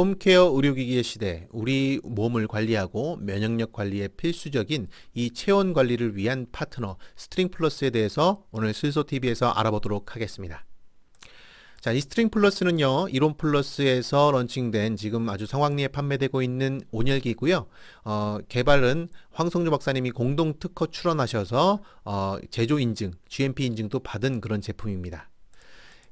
홈케어 의료기기의 시대, 우리 몸을 관리하고 면역력 관리에 필수적인 이 체온 관리를 위한 파트너 스트링 플러스에 대해서 오늘 슬소TV에서 알아보도록 하겠습니다. 자, 이 스트링 플러스는요, 이론 플러스에서 런칭된 지금 아주 성황리에 판매되고 있는 온열기고요. 개발은 황성주 박사님이 공동 특허 출원하셔서 제조 인증, GMP 인증도 받은 그런 제품입니다.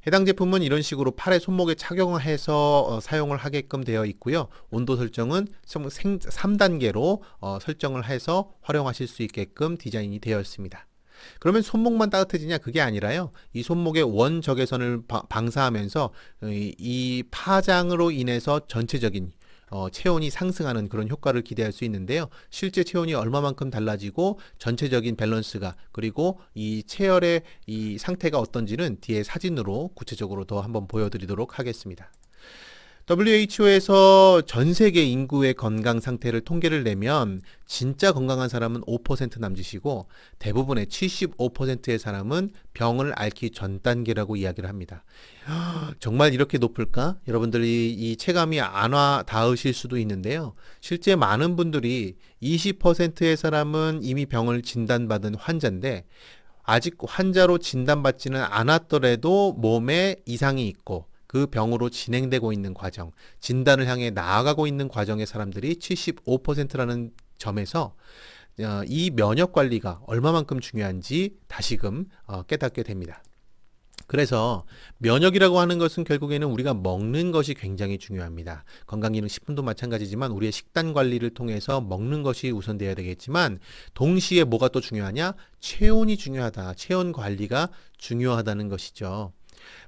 해당 제품은 이런 식으로 팔에 손목에 착용을 해서 사용을 하게끔 되어 있고요. 온도 설정은 3단계로 설정을 해서 활용하실 수 있게끔 디자인이 되어 있습니다. 그러면 손목만 따뜻해지냐? 그게 아니라요. 이 손목의 원적외선을 방사하면서 이 파장으로 인해서 전체적인 체온이 상승하는 그런 효과를 기대할 수 있는데요. 실제 체온이 얼마만큼 달라지고 전체적인 밸런스가 그리고 이 체열의 이 상태가 어떤지는 뒤에 사진으로 구체적으로 더 한번 보여드리도록 하겠습니다. WHO에서 전 세계 인구의 건강 상태를 통계를 내면 진짜 건강한 사람은 5% 남짓이고 대부분의 75%의 사람은 병을 앓기 전 단계라고 이야기를 합니다. 정말 이렇게 높을까? 여러분들이 이 체감이 안 와 닿으실 수도 있는데요. 실제 많은 분들이 20%의 사람은 이미 병을 진단받은 환자인데 아직 환자로 진단받지는 않았더라도 몸에 이상이 있고 그 병으로 진행되고 있는 과정, 진단을 향해 나아가고 있는 과정의 사람들이 75%라는 점에서 이 면역 관리가 얼마만큼 중요한지 다시금 깨닫게 됩니다. 그래서 면역이라고 하는 것은 결국에는 우리가 먹는 것이 굉장히 중요합니다. 건강기능식품도 마찬가지지만 우리의 식단 관리를 통해서 먹는 것이 우선되어야 되겠지만 동시에 뭐가 또 중요하냐? 체온이 중요하다. 체온 관리가 중요하다는 것이죠.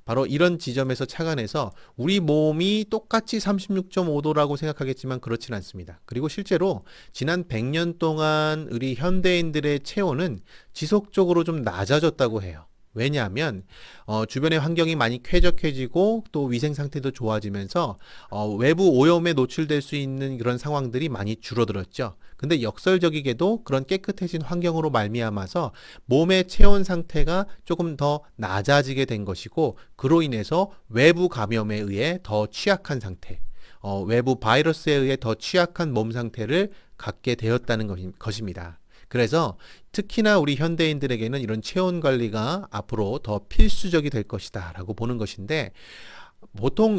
바로 이런 지점에서 착안해서 우리 몸이 똑같이 36.5도라고 생각하겠지만 그렇진 않습니다. 그리고 실제로 지난 100년 동안 우리 현대인들의 체온은 지속적으로 좀 낮아졌다고 해요. 왜냐하면 주변의 환경이 많이 쾌적해지고 또 위생 상태도 좋아지면서 외부 오염에 노출될 수 있는 그런 상황들이 많이 줄어들었죠. 근데 역설적이게도 그런 깨끗해진 환경으로 말미암아서 몸의 체온 상태가 조금 더 낮아지게 된 것이고 그로 인해서 외부 감염에 의해 더 취약한 상태, 외부 바이러스에 의해 더 취약한 몸 상태를 갖게 되었다는 것입니다. 그래서 특히나 우리 현대인들에게는 이런 체온 관리가 앞으로 더 필수적이 될 것이다 라고 보는 것인데 보통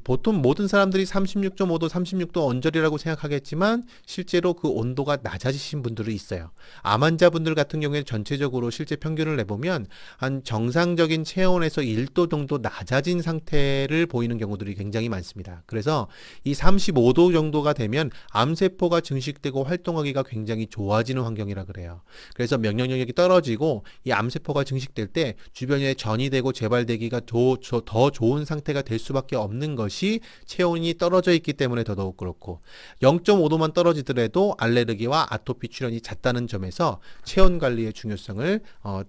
보통 모든 사람들이 36.5도, 36도 언저리라고 생각하겠지만 실제로 그 온도가 낮아지신 분들이 있어요. 암 환자분들 같은 경우에 전체적으로 실제 평균을 내보면 한 정상적인 체온에서 1도 정도 낮아진 상태를 보이는 경우들이 굉장히 많습니다. 그래서 이 35도 정도가 되면 암세포가 증식되고 활동하기가 굉장히 좋아지는 환경이라 그래요. 그래서 면역력이 떨어지고 이 암세포가 증식될 때 주변에 전이 되고 재발되기가 더 좋은 상태가 될 수밖에 없는 것이 체온이 떨어져 있기 때문에 더더욱 그렇고 0.5도만 떨어지더라도 알레르기와 아토피 출현이 잦다는 점에서 체온 관리의 중요성을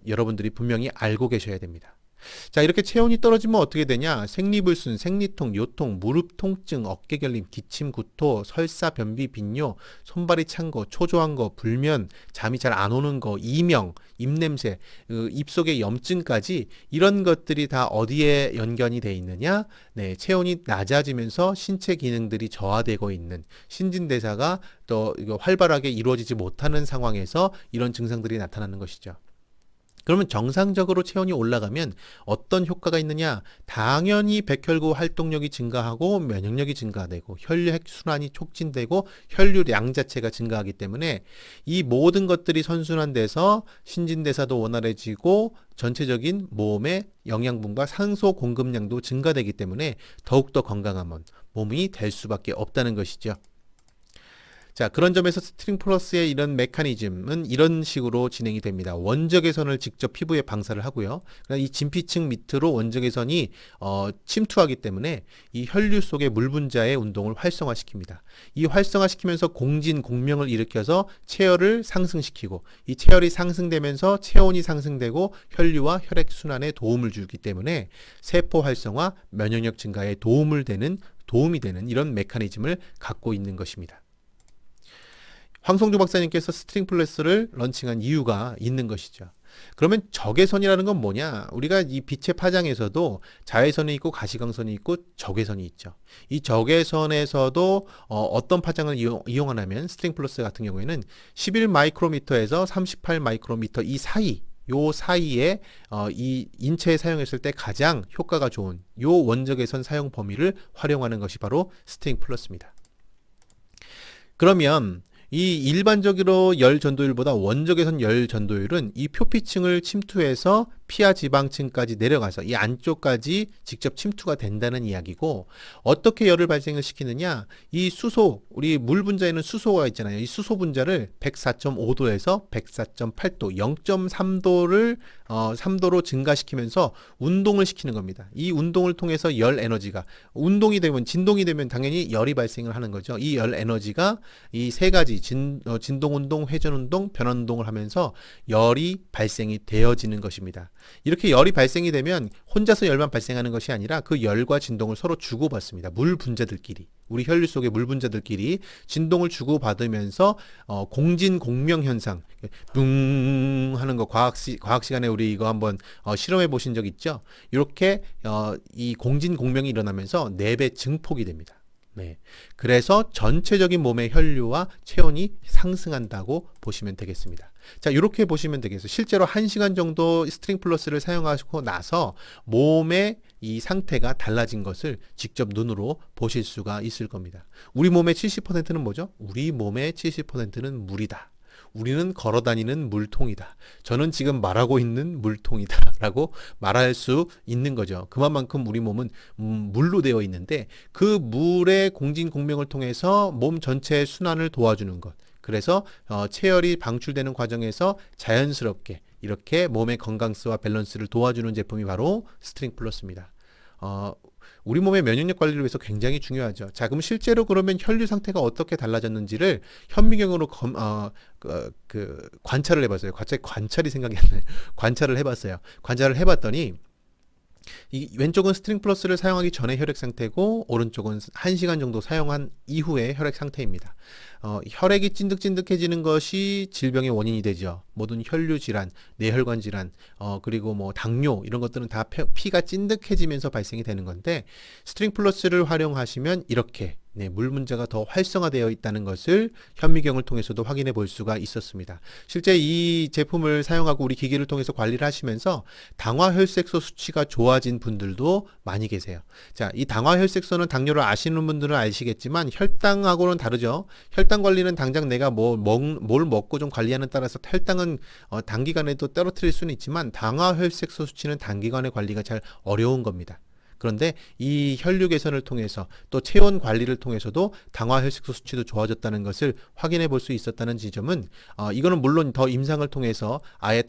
여러분들이 분명히 알고 계셔야 됩니다. 자, 이렇게 체온이 떨어지면 어떻게 되냐? 생리불순, 생리통, 요통, 무릎 통증, 어깨 결림, 기침, 구토, 설사, 변비, 빈뇨, 손발이 찬 거, 초조한 거, 불면, 잠이 잘 안 오는 거, 이명, 입냄새, 입속의 염증까지 이런 것들이 다 어디에 연관이 돼 있느냐? 네, 체온이 낮아지면서 신체 기능들이 저하되고 있는 신진대사가 또 활발하게 이루어지지 못하는 상황에서 이런 증상들이 나타나는 것이죠. 그러면 정상적으로 체온이 올라가면 어떤 효과가 있느냐? 당연히 백혈구 활동력이 증가하고 면역력이 증가되고 혈액 순환이 촉진되고 혈류량 자체가 증가하기 때문에 이 모든 것들이 선순환돼서 신진대사도 원활해지고 전체적인 몸의 영양분과 산소 공급량도 증가되기 때문에 더욱더 건강한 몸이 될 수밖에 없다는 것이죠. 자, 그런 점에서 스트링 플러스의 이런 메커니즘은 이런 식으로 진행이 됩니다. 원적외선을 직접 피부에 방사를 하고요. 이 진피층 밑으로 원적외선이 침투하기 때문에 이 혈류 속의 물 분자의 운동을 활성화시킵니다. 이 활성화시키면서 공명을 일으켜서 체열을 상승시키고 이 체열이 상승되면서 체온이 상승되고 혈류와 혈액 순환에 도움을 주기 때문에 세포 활성화, 면역력 증가에 도움이 되는 이런 메커니즘을 갖고 있는 것입니다. 황성주 박사님께서 스트링 플러스를 런칭한 이유가 있는 것이죠. 그러면 적외선이라는 건 뭐냐? 우리가 이 빛의 파장에서도 자외선이 있고 가시광선이 있고 적외선이 있죠. 이 적외선에서도 어떤 파장을 이용하냐면 스트링 플러스 같은 경우에는 11 마이크로미터에서 38 마이크로미터 이 사이 요 사이에 이 인체에 사용했을 때 가장 효과가 좋은 요 원적외선 사용 범위를 활용하는 것이 바로 스트링 플러스입니다. 그러면 이 일반적으로 열 전도율보다 원적외선 열 전도율은 이 표피층을 침투해서 피하 지방층까지 내려가서 이 안쪽까지 직접 침투가 된다는 이야기고, 어떻게 열을 발생을 시키느냐, 이 수소, 우리 물 분자에는 수소가 있잖아요. 이 수소 분자를 104.5도에서 104.8도 0.3도를 3도로 증가시키면서 운동을 시키는 겁니다. 이 운동을 통해서 열 에너지가 운동이 되면, 진동이 되면 당연히 열이 발생을 하는 거죠. 이 열 에너지가 이 세 가지 진동 운동, 회전 운동, 변환 운동을 하면서 열이 발생이 되어지는 것입니다. 이렇게 열이 발생이 되면 혼자서 열만 발생하는 것이 아니라 그 열과 진동을 서로 주고받습니다. 물 분자들끼리, 우리 혈류 속의 물 분자들끼리 진동을 주고받으면서 공진공명 현상, 붕 하는 거 과학 시간에 우리 이거 한번 실험해 보신 적 있죠? 이렇게 이 공진공명이 일어나면서 내배 증폭이 됩니다. 네. 그래서 전체적인 몸의 혈류와 체온이 상승한다고 보시면 되겠습니다. 자, 이렇게 보시면 되겠어요. 실제로 1시간 정도 스트링 플러스를 사용하고 나서 몸의 이 상태가 달라진 것을 직접 눈으로 보실 수가 있을 겁니다. 우리 몸의 70%는 뭐죠? 우리 몸의 70%는 물이다. 우리는 걸어다니는 물통이다. 저는 지금 말하고 있는 물통이다 라고 말할 수 있는 거죠. 그만큼 우리 몸은 물로 되어 있는데 그 물의 공진공명을 통해서 몸 전체의 순환을 도와주는 것, 그래서 체열이 방출되는 과정에서 자연스럽게 이렇게 몸의 건강성과 밸런스를 도와주는 제품이 바로 스트링 플러스입니다. 우리 몸의 면역력 관리를 위해서 굉장히 중요하죠. 자, 그럼 실제로 그러면 혈류 상태가 어떻게 달라졌는지를 현미경으로 관찰을 해봤어요. 갑자기 관찰이 생각이 안 나요. 관찰을 해봤어요. 관찰을 해봤더니 이 왼쪽은 스트링 플러스를 사용하기 전의 혈액 상태고, 오른쪽은 1시간 정도 사용한 이후의 혈액 상태입니다. 혈액이 찐득찐득해지는 것이 질병의 원인이 되죠. 모든 혈류 질환, 뇌혈관 질환, 그리고 뭐 당뇨 이런 것들은 다 피가 찐득해지면서 발생이 되는 건데, 스트링 플러스를 활용하시면 이렇게 물 문제가 더 활성화되어 있다는 것을 현미경을 통해서도 확인해 볼 수가 있었습니다. 실제 이 제품을 사용하고 우리 기기를 통해서 관리를 하시면서 당화혈색소 수치가 좋아진 분들도 많이 계세요. 자, 이 당화혈색소는 당뇨를 아시는 분들은 아시겠지만 혈당하고는 다르죠. 혈당 관리는 당장 내가 뭘 먹고 좀 관리하는 따라서 혈당은 단기간에도 떨어뜨릴 수는 있지만 당화혈색소 수치는 단기간에 관리가 잘 어려운 겁니다. 그런데 이 혈류 개선을 통해서 또 체온 관리를 통해서도 당화혈색소 수치도 좋아졌다는 것을 확인해 볼 수 있었다는 지점은 이거는 물론 더 임상을 통해서 아예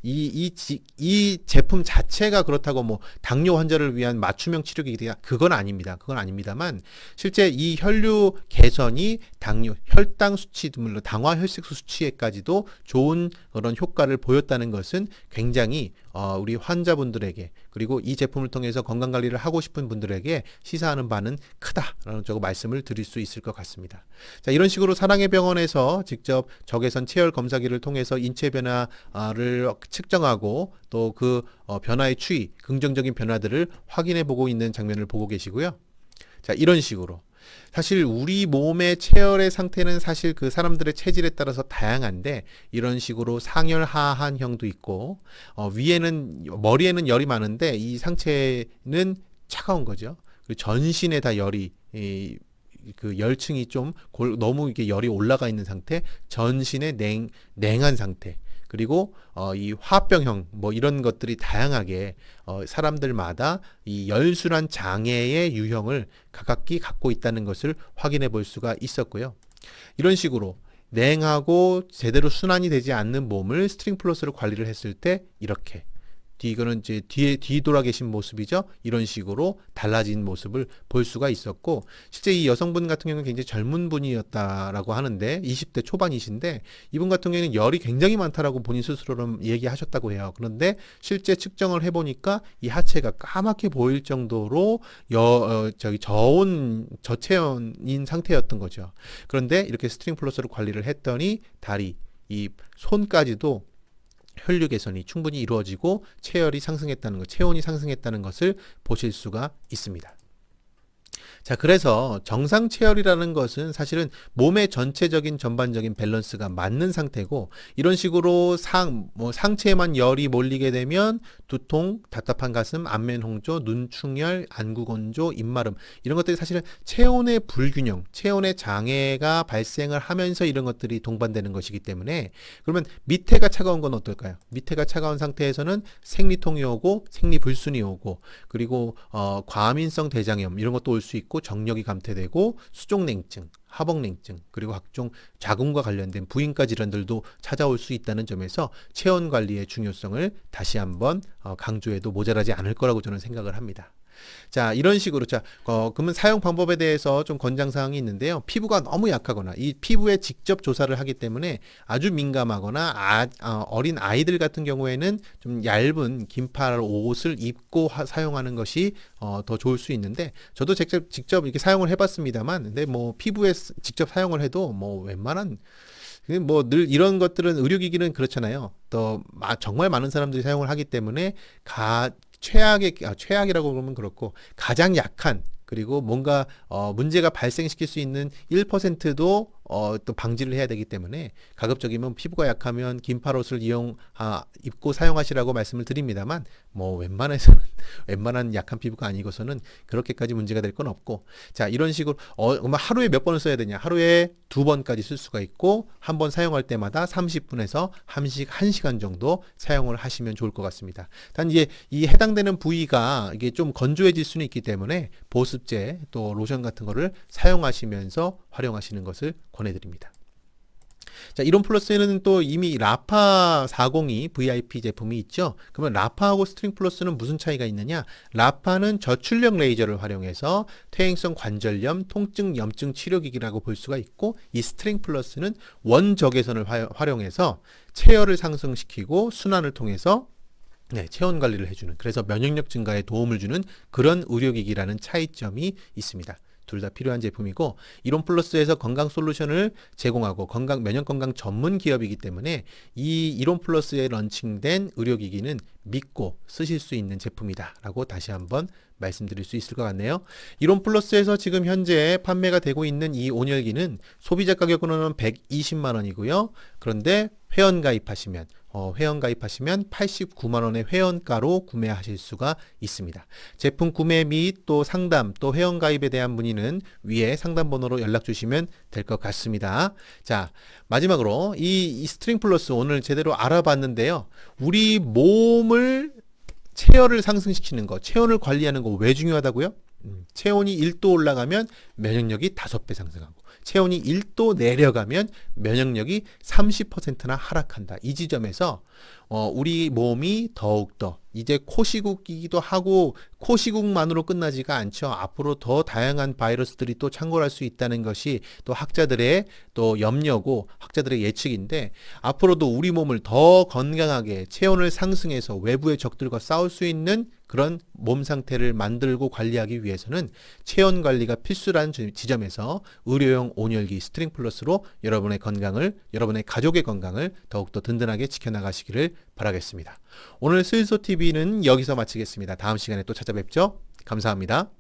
이 제품 자체가 그렇다고 뭐 당뇨 환자를 위한 맞춤형 치료기가 그건 아닙니다. 그건 아닙니다만 실제 이 혈류 개선이 당뇨, 혈당 수치, 물론 당화혈색소 수치에까지도 좋은 그런 효과를 보였다는 것은 굉장히 우리 환자분들에게, 그리고 이 제품을 통해서 건강관리를 하고 싶은 분들에게 시사하는 바는 크다라는 말씀을 드릴 수 있을 것 같습니다. 자, 이런 식으로 사랑의 병원에서 직접 적외선 체열 검사기를 통해서 인체 변화를 측정하고 또 그 변화의 추이, 긍정적인 변화들을 확인해 보고 있는 장면을 보고 계시고요. 자, 이런 식으로 사실 우리 몸의 체열의 상태는 사실 그 사람들의 체질에 따라서 다양한데, 이런 식으로 상열 하한형도 있고, 머리에는 열이 많은데 이 상체는 차가운 거죠. 그리고 전신에 다 열이 그 열층이 좀 너무 이게 열이 올라가 있는 상태, 전신에 냉한 상태, 그리고 이 화병형 뭐 이런 것들이 다양하게 사람들마다 이 열순환 장애의 유형을 각각이 갖고 있다는 것을 확인해 볼 수가 있었고요. 이런 식으로 냉하고 제대로 순환이 되지 않는 몸을 스트링 플러스로 관리를 했을 때 이렇게 이거는 이제 뒤돌아 계신 모습이죠. 이런 식으로 달라진 모습을 볼 수가 있었고, 실제 이 여성분 같은 경우는 굉장히 젊은 분이었다라고 하는데 20대 초반이신데, 이분 같은 경우에는 열이 굉장히 많다라고 본인 스스로는 얘기하셨다고 해요. 그런데 실제 측정을 해보니까 이 하체가 까맣게 보일 정도로 저체온인 상태였던 거죠. 그런데 이렇게 스트링 플러스로 관리를 했더니 다리, 이 손까지도 혈류 개선이 충분히 이루어지고 체열이 상승했다는 것, 체온이 상승했다는 것을 보실 수가 있습니다. 자, 그래서 정상 체열이라는 것은 사실은 몸의 전체적인 전반적인 밸런스가 맞는 상태고, 이런 식으로 상체에만 열이 몰리게 되면 두통, 답답한 가슴, 안면 홍조, 눈충혈, 안구 건조, 입마름, 이런 것들이 사실은 체온의 불균형, 체온의 장애가 발생을 하면서 이런 것들이 동반되는 것이기 때문에, 그러면 밑에가 차가운 건 어떨까요? 밑에가 차가운 상태에서는 생리통이 오고 생리불순이 오고, 그리고 과민성 대장염 이런 것도 올 수 있고, 정력이 감퇴되고 수족냉증, 하복냉증, 그리고 각종 자궁과 관련된 부인과 질환들도 찾아올 수 있다는 점에서 체온 관리의 중요성을 다시 한번 강조해도 모자라지 않을 거라고 저는 생각을 합니다. 자, 이런 식으로, 그러면 사용 방법에 대해서 좀 권장사항이 있는데요. 피부가 너무 약하거나 이 피부에 직접 조사를 하기 때문에 아주 민감하거나 어린 아이들 같은 경우에는 좀 얇은 긴팔 옷을 입고 사용하는 것이 더 좋을 수 있는데, 저도 직접 이렇게 사용을 해봤습니다만, 근데 뭐 피부에 직접 사용을 해도 뭐 웬만한 뭐 늘 이런 것들은 의료기기는 그렇잖아요. 또 정말 많은 사람들이 사용을 하기 때문에 최악이라고 그러면 그렇고, 가장 약한, 그리고 뭔가 문제가 발생시킬 수 있는 1%도 또 방지를 해야 되기 때문에, 가급적이면 피부가 약하면 긴팔 옷을 입고 사용하시라고 말씀을 드립니다만, 뭐 웬만한 약한 피부가 아니고서는 그렇게까지 문제가 될 건 없고, 자, 이런 식으로 하루에 몇 번을 써야 되냐? 하루에 2번까지 쓸 수가 있고, 한 번 사용할 때마다 30분에서 1시간 정도 사용을 하시면 좋을 것 같습니다. 단 이제 이 해당되는 부위가 이게 좀 건조해질 수는 있기 때문에 보습제 또 로션 같은 거를 사용하시면서 활용하시는 것을 권해드립니다. 자, 이론 플러스에는 또 이미 라파 402 VIP 제품이 있죠. 그러면 라파하고 스트링 플러스는 무슨 차이가 있느냐? 라파는 저출력 레이저를 활용해서 퇴행성 관절염, 통증, 염증 치료기기라고 볼 수가 있고, 이 스트링 플러스는 원적외선을 활용해서 체열을 상승시키고 순환을 통해서 체온 관리를 해주는, 그래서 면역력 증가에 도움을 주는 그런 의료기기라는 차이점이 있습니다. 둘 다 필요한 제품이고, 이론 플러스에서 건강 솔루션을 제공하고 면역 건강 전문 기업이기 때문에 이 이론 플러스에 런칭된 의료기기는 믿고 쓰실 수 있는 제품이다라고 다시 한번 말씀드릴 수 있을 것 같네요. 이론 플러스에서 지금 현재 판매가 되고 있는 이 온열기는 소비자 가격으로는 120만 원이고요. 그런데 회원 가입하시면 89만 원의 회원가로 구매하실 수가 있습니다. 제품 구매 및 또 상담, 또 회원 가입에 대한 문의는 위에 상담 번호로 연락 주시면 될 것 같습니다. 자, 마지막으로 이 스트링 플러스 오늘 제대로 알아봤는데요. 우리 몸을 체열을 상승시키는 거, 체온을 관리하는 거 왜 중요하다고요? 체온이 1도 올라가면 면역력이 5배 상승하고, 체온이 1도 내려가면 면역력이 30%나 하락한다. 이 지점에서 우리 몸이 더욱더 이제 코시국이기도 하고, 코시국만으로 끝나지가 않죠. 앞으로 더 다양한 바이러스들이 또 창궐할 수 있다는 것이 또 학자들의 또 염려고 학자들의 예측인데, 앞으로도 우리 몸을 더 건강하게 체온을 상승해서 외부의 적들과 싸울 수 있는 그런 몸 상태를 만들고 관리하기 위해서는 체온 관리가 필수라는 지점에서 의료용 온열기 스트링 플러스로 여러분의 건강을, 여러분의 가족의 건강을 더욱더 든든하게 지켜나가시기를 바라겠습니다. 오늘 슬소TV는 여기서 마치겠습니다. 다음 시간에 또 찾아뵙죠. 감사합니다.